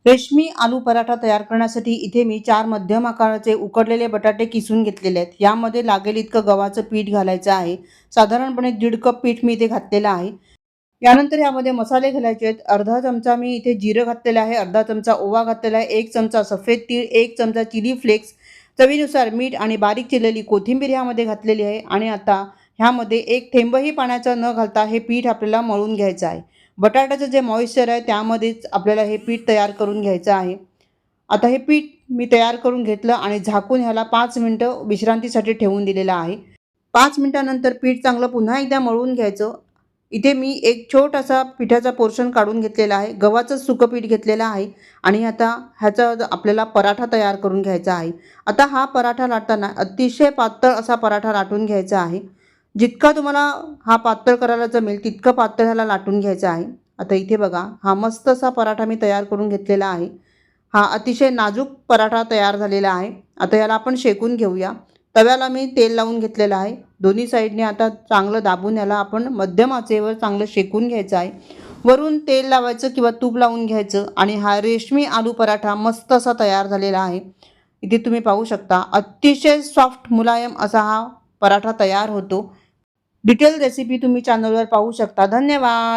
रेशमी आलू पराठा तयार करण्यासाठी इथे मी 4 मध्यम आकाराचे उकडलेले बटाटे किसून घेतलेले आहेत। यामध्ये लागेल इतकं गव्हाचं पीठ घालायचं आहे। साधारणपणे 1.5 कप पीठ मी इथे घातलेलं आहे। यानंतर यामध्ये मसाले घालायचे आहेत। अर्धा चमचा मी इथे जिरं घातलेलं आहे, अर्धा चमचा ओवा घातलेला आहे, 1 चमचा सफेद तीळ, 1 चमचा चिली फ्लेक्स, चवीनुसार मीठ आणि बारीक चिरलेली कोथिंबीर ह्यामध्ये घातलेली आहे। आणि आता ह्यामध्ये एक थेंबही पाण्याचा न घालता हे पीठ आपल्याला मळून घ्यायचं आहे। बटाट्याचं जे मॉइश्चर आहे त्यामध्येच आपल्याला हे पीठ तयार करून घ्यायचं आहे। आता हे पीठ मी तयार करून घेतलं आणि झाकून ह्याला 5 मिनिटं विश्रांतीसाठी ठेवून दिलेलं आहे। 5 मिनिटानंतर पीठ चांगलं पुन्हा एकदा मळून घ्यायचं। इथे मी एक छोटासा पिठाचा पोर्शन काढून घेतलेला आहे, गव्हाचं सुकं पीठ घेतलेलं आहे आणि आता ह्याचा आपल्याला पराठा तयार करून घ्यायचा आहे। आता हा पराठा लाटताना अतिशय पातळ असा पराठा लाटून घ्यायचा आहे। जितका तुम्हाला हा पातळ करायला जमेल तितकं पातळ ह्याला लाटून घ्यायचं आहे। आता इथे बघा, हा मस्त असा पराठा मी तयार करून घेतलेला आहे। हा अतिशय नाजूक पराठा तयार झालेला आहे। आता याला आपण शेकून घेऊया। तव्याला मी तेल लावून घेतलेलं आहे। दोन्ही साईडने आता चांगलं दाबून याला आपण मध्यम आचेवर चांगलं शेकून घ्यायचं आहे। वरून तेल लावायचं किंवा तूप लावून घ्यायचं आणि हा रेशमी आलू पराठा मस्त असा तयार झालेला आहे। इथे तुम्ही पाहू शकता, अतिशय सॉफ्ट मुलायम असा हा पराठा तयार होतो। डिटेल रेसिपी तुम्ही चॅनलवर पाहू शकता। धन्यवाद।